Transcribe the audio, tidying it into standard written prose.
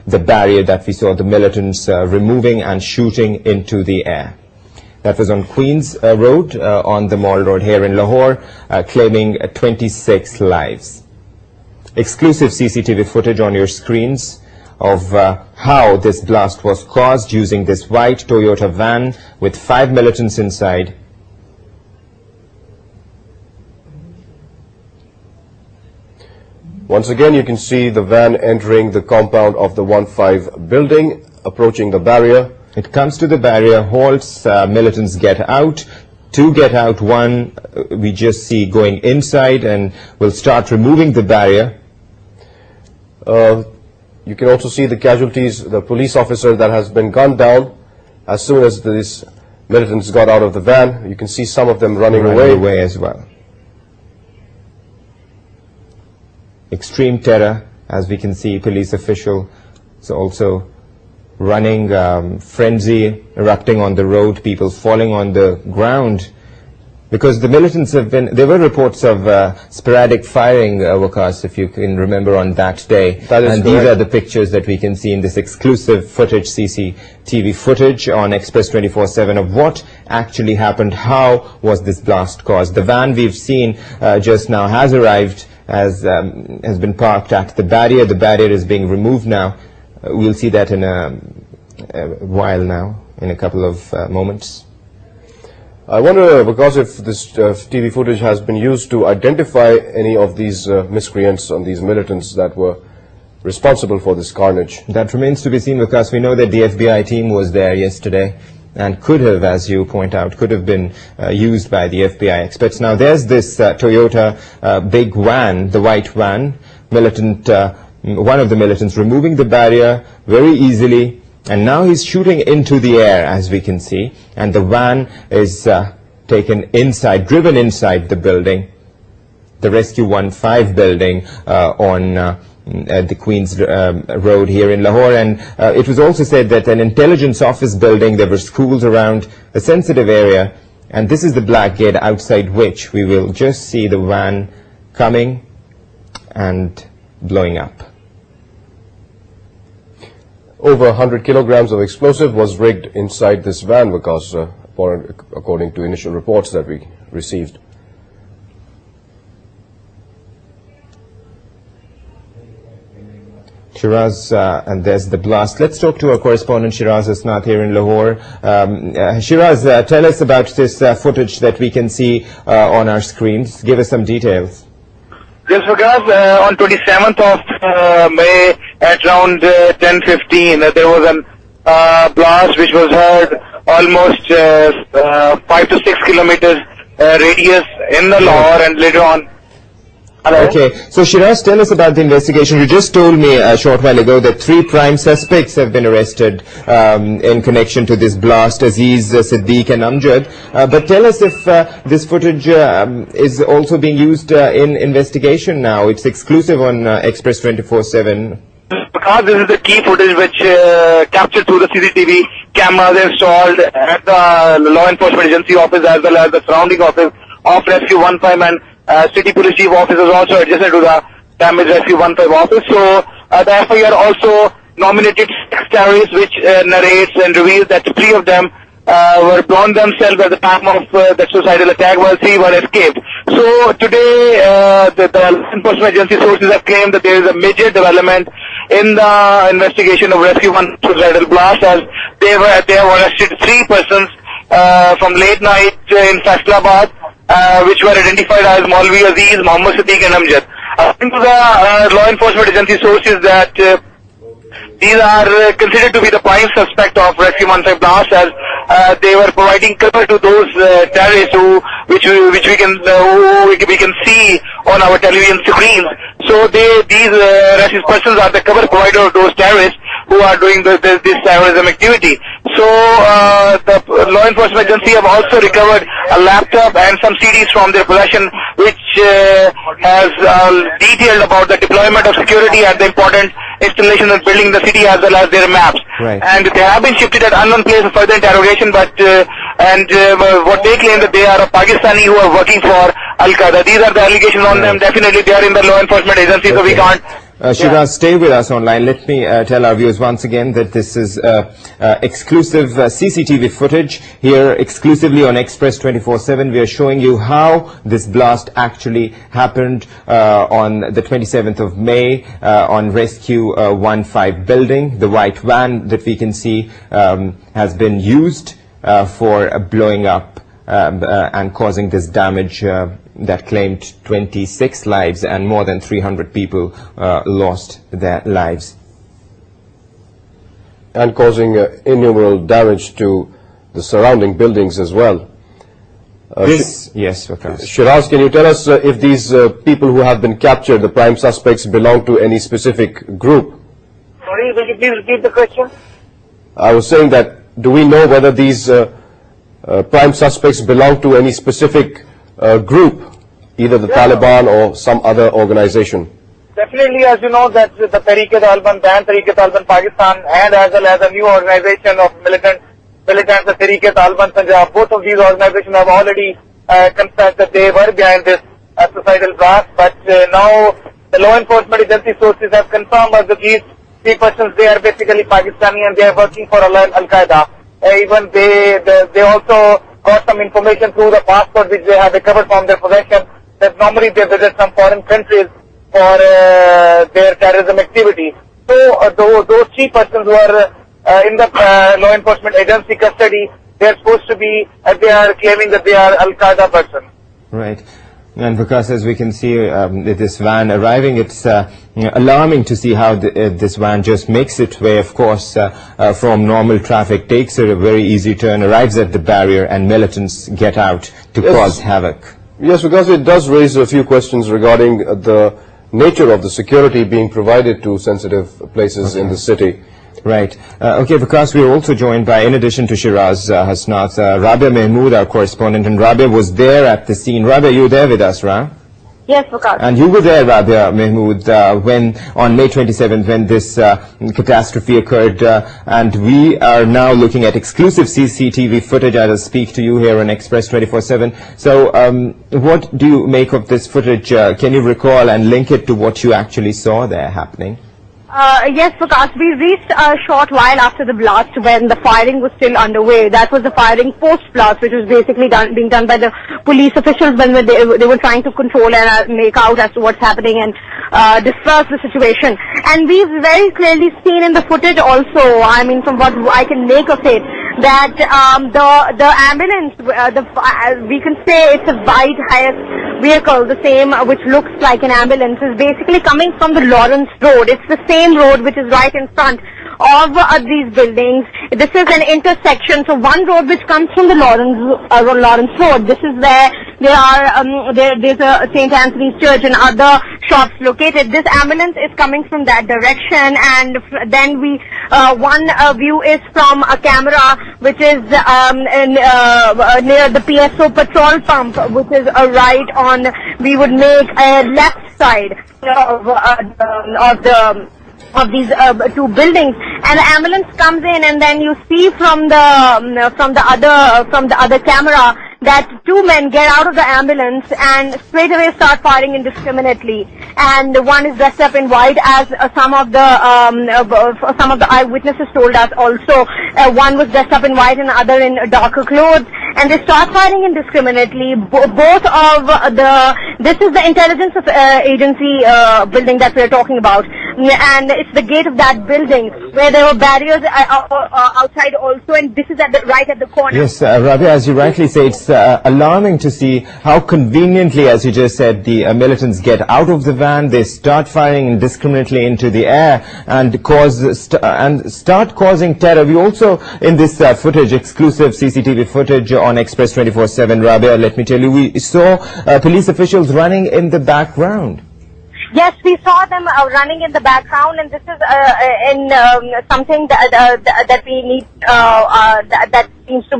the barrier that we saw the militants removing and shooting into the air. That was on Queen's Road, on the Mall Road here in Lahore, claiming 26 lives. Exclusive CCTV footage on your screens of how this blast was caused using this white Toyota van with 5 militants inside. Once again, you can see the van entering the compound of the 1-5 building, approaching the barrier. It comes to the barrier, halts, militants get out. 2 get out, 1 we just see going inside and will start removing the barrier. You can also see the casualties, the police officer that has been gunned down. As soon as these militants got out of the van, you can see some of them running away as well. Extreme terror, as we can see, police officials also running, frenzy erupting on the road, people falling on the ground. Because the militants have been, there were reports of sporadic firing, Waqas, if you can remember, on that day. And these are the pictures that we can see in this exclusive footage, CCTV footage on Express 24/7 of what actually happened, how was this blast caused. The van we've seen just now has arrived, has been parked at the barrier. The barrier is being removed now. We'll see that in a while now, in a couple of moments. I wonder, because if this TV footage has been used to identify any of these miscreants and these militants that were responsible for this carnage. That remains to be seen, because we know that the FBI team was there yesterday and could have, as you point out, could have been used by the FBI experts. Now there's this Toyota big van, the white van, militant, one of the militants removing the barrier very easily. And now he's shooting into the air, as we can see, and the van is taken inside, driven inside the building, the Rescue 1-5 building on the Queen's Road here in Lahore. And it was also said that an intelligence office building, there were schools around, a sensitive area, and this is the black gate outside which we will just see the van coming and blowing up. Over 100 kilograms of explosive was rigged inside this van, because according to initial reports that we received. Shiraz, and there's the blast. Let's talk to our correspondent Shiraz Asnath here in Lahore. Shiraz, tell us about this footage that we can see on our screens. Give us some details. Yes, Waqas, on 27th of May at around 10:15, there was a blast which was heard almost 5 to 6 kilometers radius in the Lahore, and later on. Hello? Okay, so Shiraz, tell us about the investigation. You just told me a short while ago that 3 prime suspects have been arrested in connection to this blast, Aziz, Siddiq and Amjad. But tell us if this footage is also being used in investigation now. It's exclusive on Express 24/7. Because this is the key footage which captured through the CCTV cameras installed at the Law Enforcement Agency office as well as the surrounding office of Rescue 1-5, and City Police Chief office is also adjacent to the damaged Rescue 1-5 office. So the FIR also nominated 6 terrorists, which narrates and reveals that 3 of them were blown themselves at the time of that suicidal attack, while 3 were escaped. So today the law enforcement agency sources have claimed that there is a major development in the investigation of Rescue 1 suicidal blast, as they have arrested 3 persons from late night in Faisalabad, which were identified as Maulvi Aziz, Mohammad Siddiq and Amjad. According to the law enforcement agency sources, that these are considered to be the prime suspect of Rescue 1-5 blast, as they were providing cover to those terrorists which we can see on our television screens. So these rescue persons are the cover provider of those terrorists who are doing this terrorism activity. So the law enforcement agency have also recovered a laptop and some CDs from their possession, which has detailed about the deployment of security at the important installation and building in the city, as well as their maps. Right. And they have been shifted at unknown place for further interrogation, but what they claim that they are a Pakistani who are working for Al-Qaeda. These are the allegations on them. Definitely they are in the law enforcement agency, so we can't Shiraz, stay with us online. Let me tell our viewers once again that this is exclusive CCTV footage here exclusively on Express 24/7. We are showing you how this blast actually happened on the 27th of May on Rescue 15 building. The white van that we can see has been used for blowing up and causing this damage that claimed 26 lives, and more than 300 people lost their lives. And causing innumerable damage to the surrounding buildings as well. Yes, Vikas. Shiraz, can you tell us if these people who have been captured, the prime suspects, belong to any specific group? Sorry, will you please repeat the question? I was saying that, do we know whether these prime suspects belong to any specific group, either the Taliban or some other organization? Definitely, as you know, that the Tehreek-e-Taliban banned Tehreek-e-Taliban Pakistan, and as well as a new organization of militants, the Tehreek-e-Taliban Punjab. Both of these organizations have already confessed that they were behind this suicidal blast, but now the law enforcement agency sources have confirmed that these three persons, they are basically Pakistani and they are working for Al-Qaeda. Even they also got some information through the passport which they have recovered from their possession, that normally they visit some foreign countries for their terrorism activity. So those three persons who are in the law enforcement agency custody, they are supposed to be, they are claiming that they are Al-Qaeda persons. Right. And because as we can see this van arriving, it's alarming to see how this van just makes its way, of course, from normal traffic, takes a very easy turn, arrives at the barrier, and militants get out to cause havoc. Yes, because it does raise a few questions regarding the nature of the security being provided to sensitive places in the city. Right. Okay, Vikas, we are also joined by, in addition to Shiraz Hasnath, Rabia Mahmood, our correspondent, and Rabia was there at the scene. Rabia, you were there with us, right? Yes, Vikas. And you were there, Rabia Mahmood, when on May 27th, when this catastrophe occurred, and we are now looking at exclusive CCTV footage. I will speak to you here on Express 24/7. So, what do you make of this footage? Can you recall and link it to what you actually saw there happening? Yes, Vikas, we reached a short while after the blast when the firing was still underway. That was the firing post-blast, which was basically being done by the police officials when they were trying to control and make out as to what's happening and disperse the situation. And we've very clearly seen in the footage also, I mean, from what I can make of it, that the ambulance, we can say it's a white highest vehicle, the same which looks like an ambulance, is basically coming from the Lawrence Road. It's the same road which is right in front of these buildings. This is an intersection, so one road which comes from the Lawrence Road. This is where there's a St. Anthony's Church and other shops located. This ambulance is coming from that direction, and then one view is from a camera which is near the PSO petrol pump, which is right on, we would make a left side of these two buildings, and the ambulance comes in, and then you see from the other camera that two men get out of the ambulance and straight away start firing indiscriminately. And one is dressed up in white, as some of the eyewitnesses told us. Also, one was dressed up in white and the other in darker clothes, and they start firing indiscriminately. This is the intelligence agency building that we're talking about, and it's the gate of that building where there were barriers outside also, and this is right at the corner. Yes, Rabia, as you rightly say, it's alarming to see how conveniently, as you just said, the militants get out of the van, they start firing indiscriminately into the air and start causing terror. We also, in this footage, exclusive CCTV footage on Express 24/7, Rabia, let me tell you, we saw police officials running in the background. Yes, we saw them running in the background, and this is something that we need, that seems to